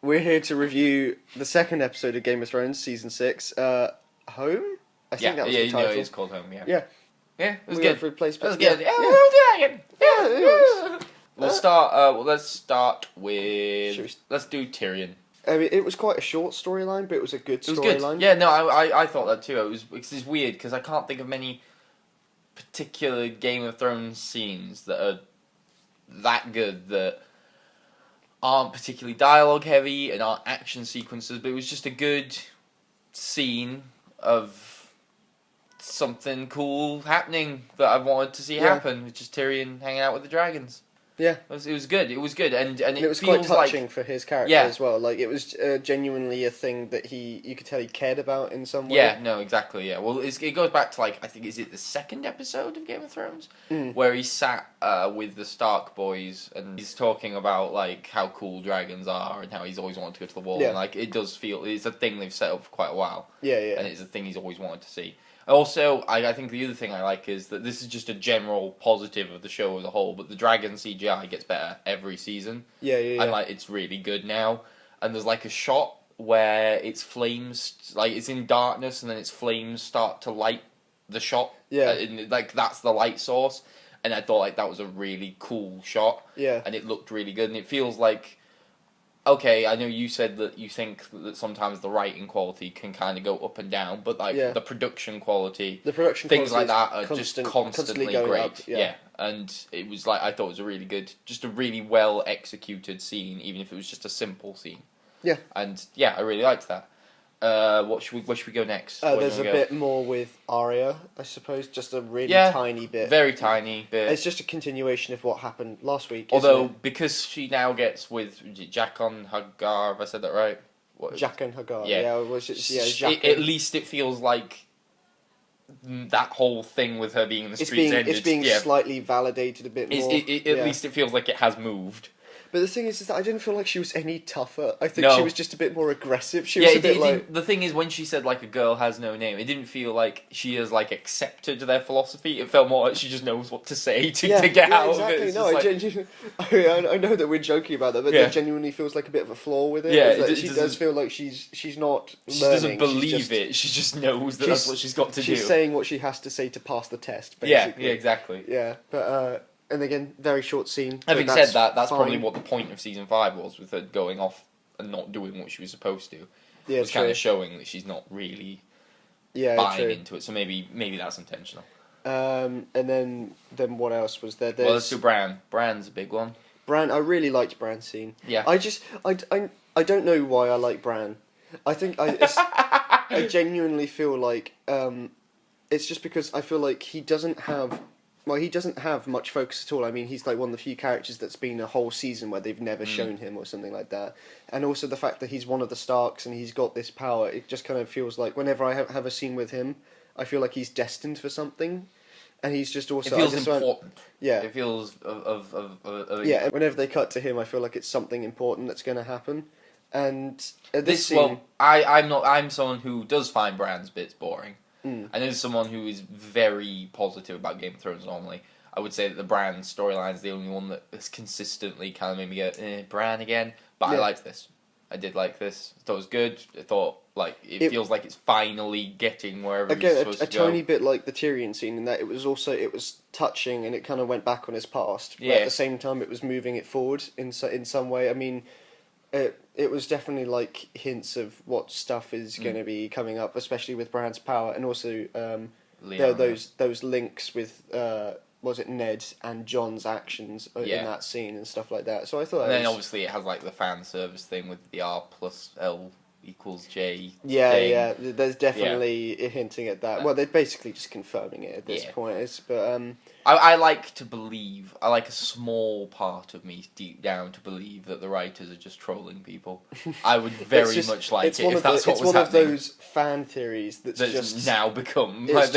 We're here to review the second episode of Game of Thrones, Season 6, Home? I think that was the title. Yeah, it's called Home, yeah. Yeah. Yeah, it was We good. went for a place, That was but good. yeah. Yeah. Let's start with... Let's do Tyrion. I mean, it was quite a short storyline, but it was a good storyline. It was good. Yeah, no, I thought that too. It's weird, because I can't think of many particular Game of Thrones scenes that are that good, that aren't particularly dialogue heavy and aren't action sequences, but it was just a good scene of something cool happening that I wanted to see happen, which is Tyrion hanging out with the dragons. Yeah. It was good, and it was feels quite touching like, for his character as well. Like, it was genuinely a thing that you could tell he cared about in some way. Yeah, no, exactly, yeah. Well, it goes back to, like, I think, is it the second episode of Game of Thrones? Where he sat with the Stark boys, and he's talking about, like, how cool dragons are, and how he's always wanted to go to the wall, and, like, it does feel, it's a thing they've set up for quite a while. Yeah, yeah. And it's a thing he's always wanted to see. Also, I think the other thing I like is that this is just a general positive of the show as a whole, but the dragon CGI gets better every season. Yeah. And, like, it's really good now. And there's, like, a shot where it's flames, like, it's in darkness, and then its flames start to light the shot. Yeah. And, like, that's the light source. And I thought, like, that was a really cool shot. Yeah. And it looked really good, and it feels like... Okay, I know you said that you think that sometimes the writing quality can kind of go up and down, but like the production quality, things like that are just constantly great. Up, yeah. And it was like, I thought it was a really good, just a really well executed scene, even if it was just a simple scene. Yeah. And yeah, I really liked that. Where should we go next? There's a bit more with Arya, I suppose, just a really tiny bit. Very tiny bit. It's just a continuation of what happened last week. Although, because she now gets with Jaqen H'ghar, have I said that right? Jaqen H'ghar, At least it feels like that whole thing with her being in the streets ended. It's being slightly validated a bit more. At least it feels like it has moved. But the thing is that I didn't feel like she was any tougher. I think she was just a bit more aggressive. She was the thing is, when she said, like, a girl has no name, it didn't feel like she has, like, accepted their philosophy. It felt more like she just knows what to say to get out of it. Exactly. I know that we're joking about that, but it genuinely feels like a bit of a flaw with it. Yeah, she does feel like she's not She learning. doesn't believe it. She just knows that that's what she's got to do. She's saying what she has to say to pass the test, basically. Yeah, exactly. Yeah, but... and again, very short scene. Having said that, that's probably what the point of season 5 was, with her going off and not doing what she was supposed to. Yeah, it was kind of showing that she's not really buying into it. So maybe that's intentional. And then what else was there? Let's do Bran. Bran's a big one. Bran, I really liked Bran's scene. Yeah. I don't know why I like Bran. I think I genuinely feel like it's just because I feel like he doesn't have much focus at all. I mean, he's like one of the few characters that's been a whole season where they've never shown him or something like that. And also the fact that he's one of the Starks and he's got this power, it just kind of feels like whenever I have a scene with him, I feel like he's destined for something. And he's just also... It feels important. Yeah. It feels yeah, whenever they cut to him, I feel like it's something important that's going to happen. And at this scene... Well, I'm someone who does find Bran's bits boring. And as someone who is very positive about Game of Thrones normally, I would say that the Bran storyline is the only one that has consistently kind of made me go, Bran again. But I liked this. I did like this. I thought it was good. I thought, like, it feels like it's finally getting wherever it's supposed to go. Again, a tiny bit like the Tyrion scene in that it was touching and it kind of went back on his past. But at the same time, it was moving it forward in some way. I mean... It was definitely like hints of what stuff is going to be coming up, especially with Bran's power, and also those links with was it Ned and Jon's actions in that scene and stuff like that. So I thought, and then obviously it has like the fan service thing with the R plus L equals J. Yeah. There's definitely hinting at that. Well, they're basically just confirming it at this point. But I like to believe, I like a small part of me deep down to believe that the writers are just trolling people. I would very much like it if that's what was happening. It's one of those fan theories that's just now become like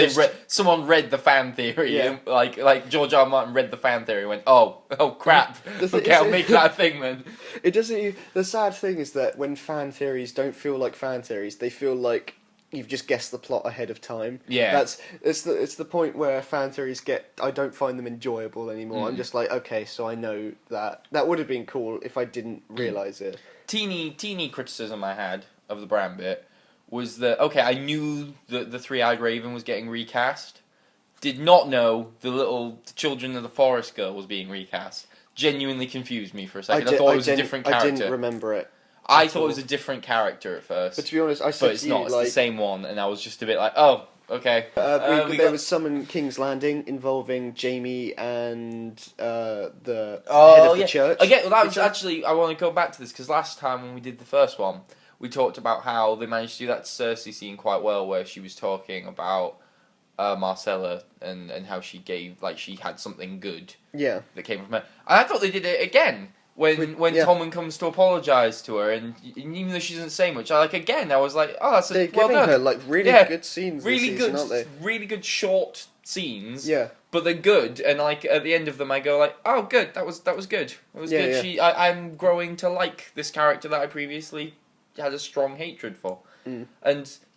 someone read the fan theory and like George R. R. Martin read the fan theory and went, oh crap, okay, I'll make that a thing then. It doesn't. The sad thing is that when fan theories don't feel like fan theories, they feel like you've just guessed the plot ahead of time. Yeah. It's the point where fan theories I don't find them enjoyable anymore. I'm just like, okay, so I know that would have been cool if I didn't realise it. teeny criticism I had of the Bran bit was that, okay, I knew that the Three-Eyed Raven was getting recast. Did not know the Children of the Forest girl was being recast. Genuinely confused me for a second. I thought it was a different character. I didn't remember it. I thought it was a different character at first. But to be honest, I said it's not. It's the same one, and I was just a bit like, oh, okay. There was some in King's Landing involving Jaime and the head of the church. Again, well, that was actually, I want to go back to this, because last time when we did the first one, we talked about how they managed to do that Cersei scene quite well, where she was talking about Marcella and how she gave, like, she had something good that came from her. And I thought they did it again. When Tommen comes to apologise to her, and even though she doesn't say much, I was like, oh, that's They're well giving done. her like really good scenes, really this good, season, aren't they? really good short scenes. Yeah, but they're good, and like at the end of them, I go like, oh, good, that was good. It was good. Yeah. I'm growing to like this character that I previously had a strong hatred for, and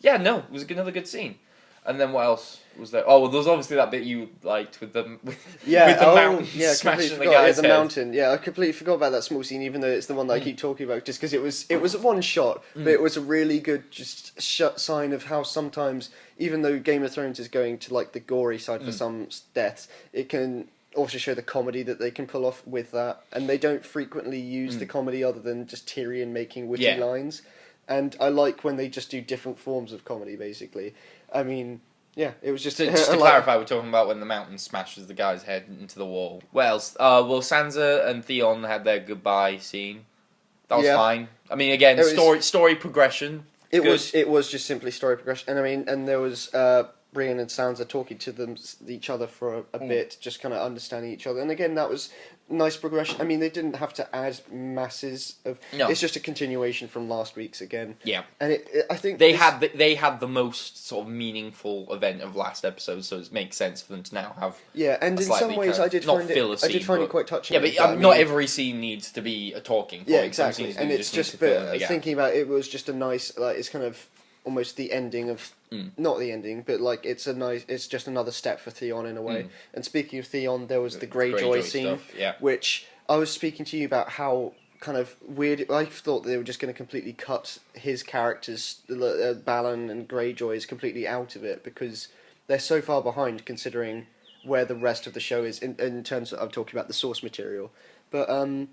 it was another good scene. And then what else was there? Oh, well, there was obviously that bit you liked with the mountain smashing the guy's head. Mountain. Yeah, I completely forgot about that small scene, even though it's the one that I keep talking about, just because it was one shot, but it was a really good sign of how sometimes, even though Game of Thrones is going to like the gory side for some deaths, it can also show the comedy that they can pull off with that, and they don't frequently use the comedy other than just Tyrion making witty lines, and I like when they just do different forms of comedy, basically. I mean, yeah, it was just... to clarify, we're talking about when the mountain smashes the guy's head into the wall. What else? Well, Sansa and Theon had their goodbye scene. That was fine. I mean, again, story progression. It was just simply story progression. And I mean, and there was Brienne and Sansa talking to each other for a bit, just kind of understanding each other. And again, that was nice progression. I mean, they didn't have to add masses of... No. It's just a continuation from last week's again. Yeah. And I think... They had the most sort of meaningful event of last episode, so it makes sense for them to now have... Yeah, and in some ways I did find it quite touching. Yeah, but not every scene needs to be a talking point. Yeah, exactly. And it's just... thinking about it was just a nice... Like, it's kind of almost the ending of... Not the ending, but like it's just another step for Theon in a way. And speaking of Theon, there was the Greyjoy scene, which I was speaking to you about how kind of weird. I thought they were just going to completely cut his characters, Balon and Greyjoy, completely out of it because they're so far behind considering where the rest of the show is in terms of I'm talking about the source material. But no,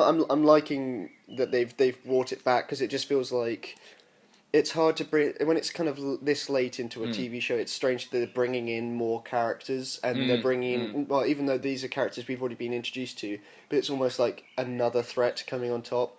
I'm liking that they've brought it back because it just feels like. It's hard to bring when it's kind of this late into a TV show. It's strange that they're bringing in more characters and they're bringing well, even though these are characters we've already been introduced to, but it's almost like another threat coming on top.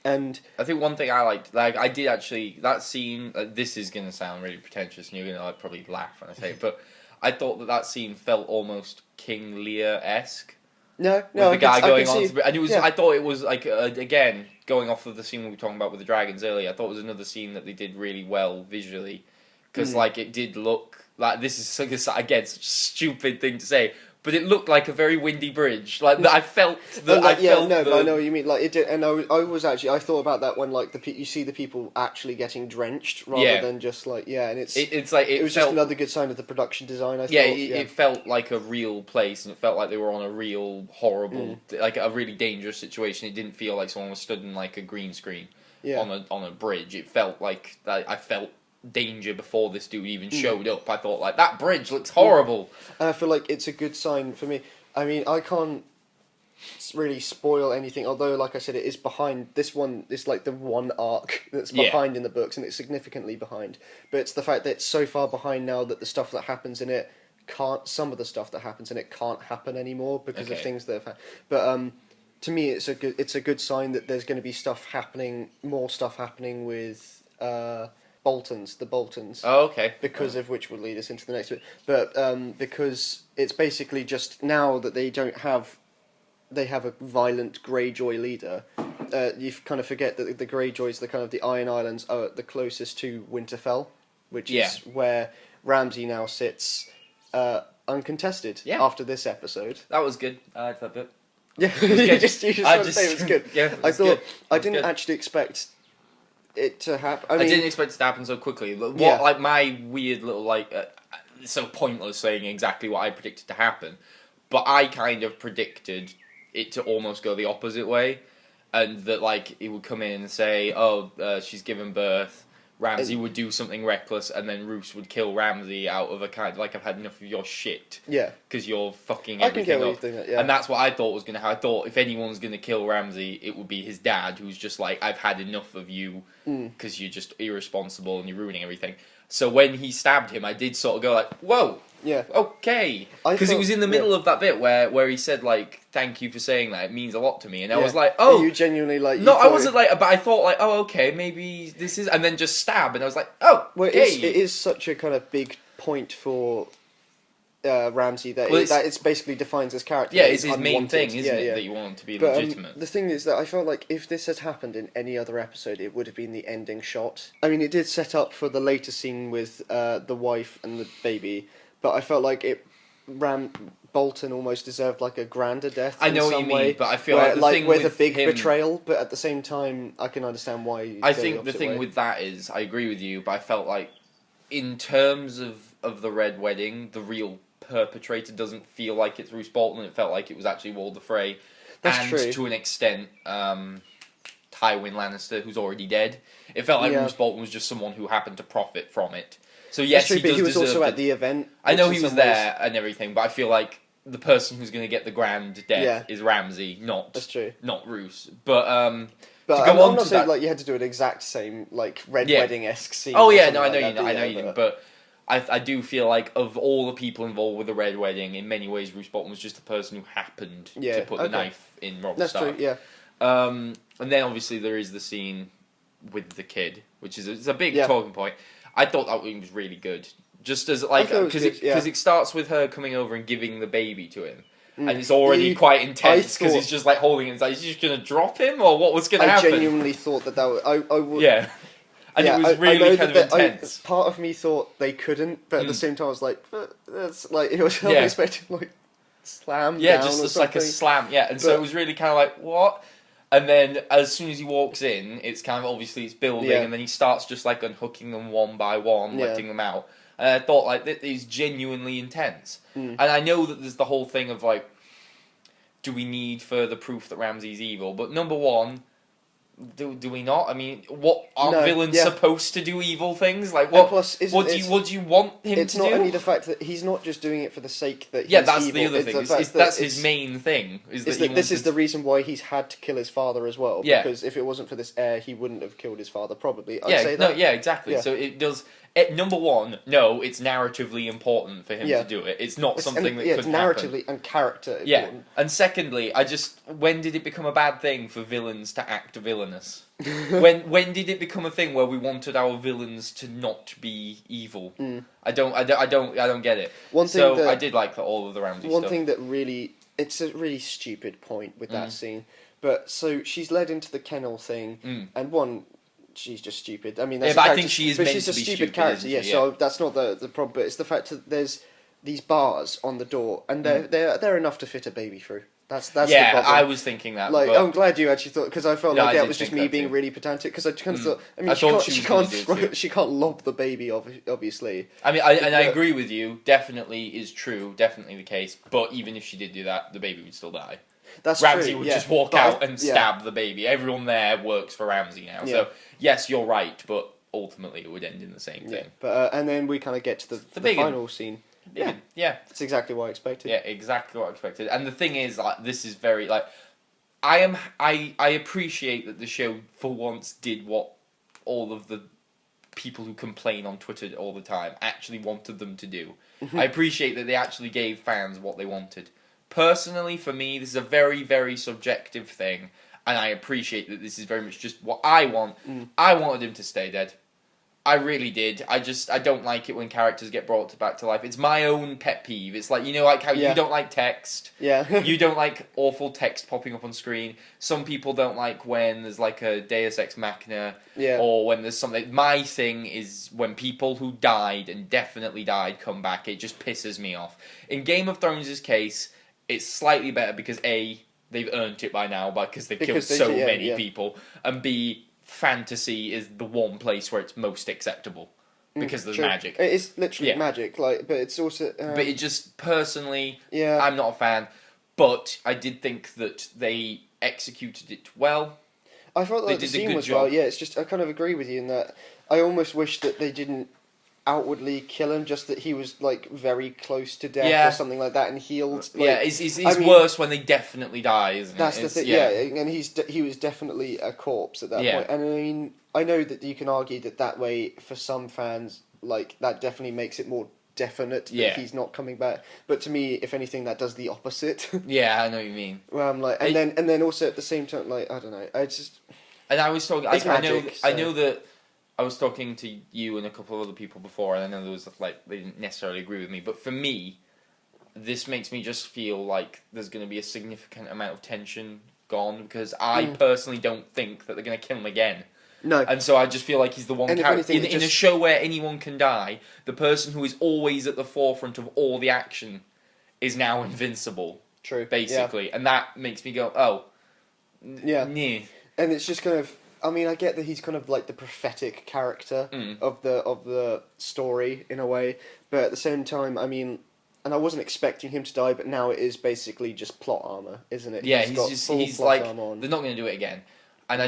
And I think one thing I liked, like I did actually that scene. This is going to sound really pretentious, and you're going to probably laugh when I say it, but I thought that scene felt almost King Lear-esque. No, the guy going on, and it was. Yeah. I thought it was like again going off of the scene we were talking about with the dragons earlier. I thought it was another scene that they did really well visually, because like it did look like this is again such a stupid thing to say, but it looked like a very windy bridge. Like I felt that. But I know what you mean. Like it did, and I was actually I thought about that when like you see the people actually getting drenched rather than just like and it was just another good sign of the production design. I thought. It felt like a real place, and it felt like they were on a real horrible, like a really dangerous situation. It didn't feel like someone was stood in like a green screen on a bridge. It felt like I felt danger before this dude even showed up. I thought like that bridge looks horrible. And I feel like it's a good sign for me. I mean, I can't really spoil anything, although like I said, it is behind this one. It's like the one arc that's behind in the books, and it's significantly behind. But it's the fact that it's so far behind now that the stuff that happens in it some of the stuff that happens in it can't happen anymore because of things that have happened. But to me, it's a good sign that there's going to be more stuff happening with the Boltons. Oh, okay. Because of which would lead us into the next bit. But because it's basically just now that they have a violent Greyjoy leader, you kind of forget that the Greyjoys, the kind of the Iron Islands, are the closest to Winterfell, which is where Ramsay now sits uncontested after this episode. That was good. I liked that bit. Yeah, you just want to say it was good. Yeah, I thought I didn't actually expect it to happen. I didn't expect it to happen so quickly. Like my weird little it's so pointless saying exactly what I predicted to happen, but I kind of predicted it to almost go the opposite way, and that like he would come in and say, "Oh, she's given birth." Ramsay would do something reckless, and then Roose would kill Ramsay out of a kind of, like, I've had enough of your shit. Yeah. Because you're fucking I everything can get what up. you're doing, yeah. And that's what I thought was going to happen. I thought if anyone's going to kill Ramsay, it would be his dad, who's just like, I've had enough of you, because you're just irresponsible and you're ruining everything. So when he stabbed him, I did sort of go like, whoa, yeah, okay. Because it was in the middle of that bit where he said, like, thank you for saying that, it means a lot to me. And I was like, oh. You genuinely, like... No, I wasn't like, but I thought like, oh, okay, maybe this is... And then just stab, and I was like, oh, well, okay. It is such a kind of big point for Ramsay that, that it's basically defines his character. Yeah, it's his main thing, isn't it, that you want to be legitimate. The thing is that I felt like if this had happened in any other episode, it would have been the ending shot. I mean, it did set up for the later scene with the wife and the baby, but I felt like Bolton almost deserved like a grander death. I know in what some you mean, way, but I feel where, like the thing with with a big him, betrayal, but at the same time, I can understand why. I think the thing with that is, I agree with you, but I felt like, in terms of the Red Wedding, the real perpetrator doesn't feel like it's Roose Bolton. It felt like it was actually Walder Frey, and true. To an extent, Tywin Lannister, who's already dead. It felt like Roose Bolton was just someone who happened to profit from it. So yes, true, he does he was deserve also at the event. I know he was there and everything, but I feel like the person who's going to get the grand death is Ramsay, not Roose. But to go I'm on not to saying that, like you had to do an exact same like Red Wedding-esque scene. Oh or yeah, something no, I know like you. that, I know you didn't, but I do feel like of all the people involved with the Red Wedding, in many ways, Roose Bolton was just the person who happened to put the knife in Robb Stark. That's true. Yeah. And then obviously there is the scene with the kid, which is it's a big talking point. I thought that one was really good. Just as like because it starts with her coming over and giving the baby to him, and it's already quite intense because he's just like holding him. It's like, is he just gonna drop him or what was gonna happen? I genuinely thought that was I would and it was really kind of intense. Part of me thought they couldn't, but at the same time I was like, that's like it was unexpected, like slam. Yeah, down just or like a slam. Yeah, and so it was really kind of like what. And then, as soon as he walks in, it's kind of obviously it's building, and then he starts just like unhooking them one by one, letting them out. And I thought, like, this is genuinely intense. And I know that there's the whole thing of, like, do we need further proof that Ramsay's evil? But number one, do we not? I mean, what aren't villains supposed to do evil things? Like, what? Plus, what do you want him to do? It's not only the fact that he's not just doing it for the sake that he's that's evil. the other thing. That's his main thing. This is the reason why he's had to kill his father as well. Yeah. Because if it wasn't for this heir, he wouldn't have killed his father. Probably. I'd say no, that. yeah, exactly. Yeah. So it does. Number one, no, it's narratively important for him to do it. It's not something that could happen. It's narratively and character important. Yeah, and secondly, when did it become a bad thing for villains to act villainous? when did it become a thing where we wanted our villains to not be evil? I don't get it. I did like all of the Ramsay stuff. One thing that it's a really stupid point with that scene. But so she's led into the kennel thing, and she's just stupid. I mean, that's but I think she is meant she's to a be stupid character. Yeah, so that's not the problem. But it's the fact that there's these bars on the door, and they're enough to fit a baby through. That's the problem. I was thinking that. Like, but I'm glad you actually thought, because I felt like that was just me being really pedantic. Because I kind of thought, I mean, she can't lob the baby, obviously. I mean, I agree with you. Definitely is true. Definitely the case. But even if she did do that, the baby would still die. That's Ramsay true, would just walk out and stab the baby. Everyone there works for Ramsay now. So yes, you're right. But ultimately, it would end in the same thing. But and then we kind of get to the final scene. Yeah, that's exactly what I expected. Yeah, exactly what I expected. And the thing is, like, this is very like, I appreciate that the show for once did what all of the people who complain on Twitter all the time actually wanted them to do. I appreciate that they actually gave fans what they wanted. Personally, for me, this is a very, very subjective thing, and I appreciate that this is very much just what I want. I wanted him to stay dead. I really did. I don't like it when characters get brought back to life. It's my own pet peeve. It's like, like how you don't like text. Yeah. You don't like awful text popping up on screen. Some people don't like when there's like a Deus Ex Machina. Yeah. Or when there's something. My thing is when people who died and definitely died come back. It just pisses me off. In Game of Thrones' case, it's slightly better because A, they've earned it by now because they've killed so many people. And B, fantasy is the one place where it's most acceptable because there's magic. It is literally magic, but it's also. But it just personally, I'm not a fan. But I did think that they executed it well. I felt They like the did a scene good was job. well. Yeah, it's just I kind of agree with you in that I almost wish that they didn't outwardly kill him, just that he was like very close to death Yeah. or something like that and healed. Like, Yeah, it's I mean, worse when they definitely die, isn't it? that's the It's- thing. Yeah, and he was definitely a corpse at that Yeah. point. And I mean, I know that you can argue that way for some fans, like that definitely makes it more definite that Yeah. he's not coming back. But to me, if anything, that does the opposite. Yeah, I know what you mean. Where I'm like, and then also at the same time, like I don't know, I just And I was talking. It's I know. magic, I so- know that I was talking to you and a couple of other people before, and I know there was like they didn't necessarily agree with me. But for me, this makes me just feel like there's going to be a significant amount of tension gone because I personally don't think that they're going to kill him again. no. And so I just feel like he's the one And if character anything, in a show where anyone can die. The person who is always at the forefront of all the action is now invincible, True. basically, and that makes me go, oh, Yeah. nah. And it's just kind of. I mean, I get that he's kind of like the prophetic character of the story in a way, but at the same time, I mean, and I wasn't expecting him to die, but now it is basically just plot armor, isn't it? Yeah, got full he's plot like armor on. they're not going to do it again, and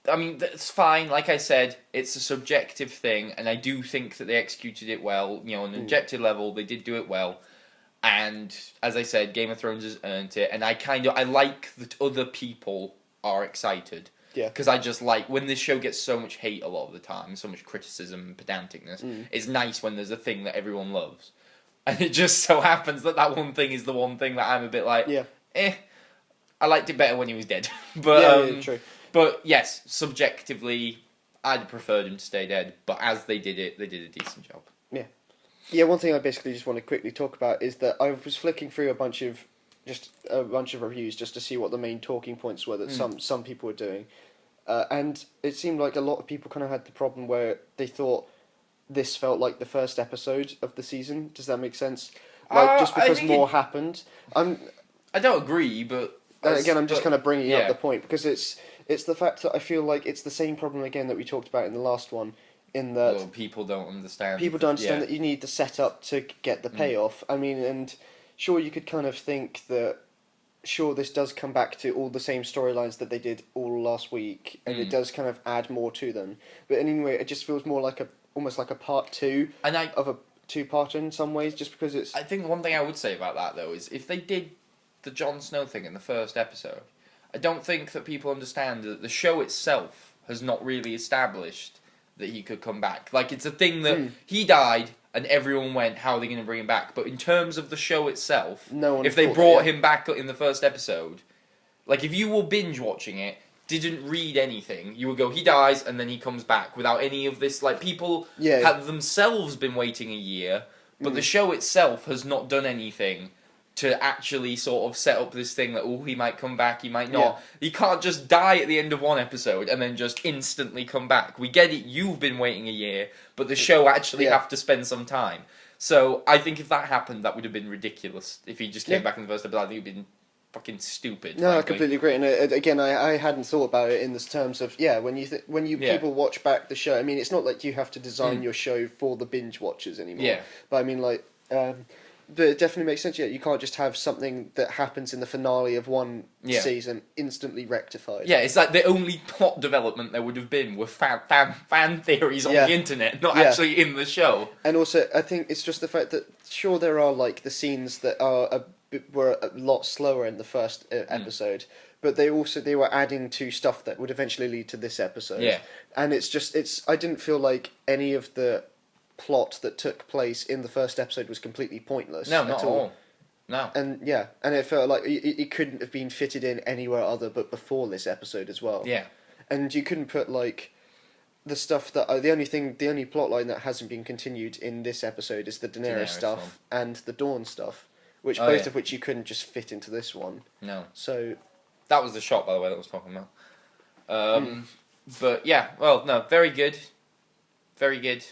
I mean that's fine. Like I said, it's a subjective thing, and I do think that they executed it well. You know, on an objective level, they did do it well. And as I said, Game of Thrones has earned it, and I like that other people are excited. Yeah. Because I just like when this show gets so much hate a lot of the time, so much criticism and pedanticness. It's nice when there's a thing that everyone loves, and it just so happens that one thing is the one thing that I'm a bit like, I liked it better when he was dead. But yeah, true. But yes, subjectively, I'd preferred him to stay dead. But as they did it, they did a decent job. Yeah, one thing I basically just want to quickly talk about is that I was flicking through a bunch of reviews just to see what the main talking points were that some people were doing, and it seemed like a lot of people kind of had the problem where they thought this felt like the first episode of the season. Does that make sense? Like just because more happened. I don't agree, but Again, I'm just kind of bringing up yeah. the point because it's the fact that I feel like it's the same problem again that we talked about in the last one. In that Well, people don't understand. people don't understand that you need the setup to get the payoff. I mean, and sure, you could kind of think that, sure, this does come back to all the same storylines that they did all last week, and it does kind of add more to them. But anyway, it just feels more like almost like a part two of a two-parter in some ways, just because it's... I think one thing I would say about that, though, is if they did the Jon Snow thing in the first episode, I don't think that people understand that the show itself has not really established that he could come back. Like, it's a thing that he died, and everyone went, how are they going to bring him back? But in terms of the show itself, No one if they thought- brought him back in the first episode, like, if you were binge-watching it, didn't read anything, you would go, he dies, and then he comes back, without any of this, like, people have themselves been waiting a year, but the show itself has not done anything to actually sort of set up this thing that, oh, he might come back, he might not. Yeah. He can't just die at the end of one episode and then just instantly come back. We get it, you've been waiting a year, but the show actually have to spend some time. So I think if that happened, that would have been ridiculous. If he just came back in the first episode, I think it would have been fucking stupid. No, frankly. I completely agree. And again, I hadn't thought about it in this terms of when you people watch back the show. I mean, it's not like you have to design your show for the binge watchers anymore. Yeah. But I mean, like, but it definitely makes sense. Yeah, you can't just have something that happens in the finale of one season instantly rectified. Yeah, it's like the only plot development there would have been were fan theories on the internet, not actually in the show. And also, I think it's just the fact that sure there are like the scenes that were a lot slower in the first episode, but they were adding to stuff that would eventually lead to this episode. Yeah. And I didn't feel like any of the plot that took place in the first episode was completely pointless. No, not at all. No. And and it felt like it couldn't have been fitted in anywhere other but before this episode as well. Yeah. And you couldn't put like the stuff that the only plot line that hasn't been continued in this episode is the Daenerys stuff and the Dawn stuff, which both of which you couldn't just fit into this one. No. So that was the shot, by the way, that I was talking about. But yeah, well, no, very good. Very good.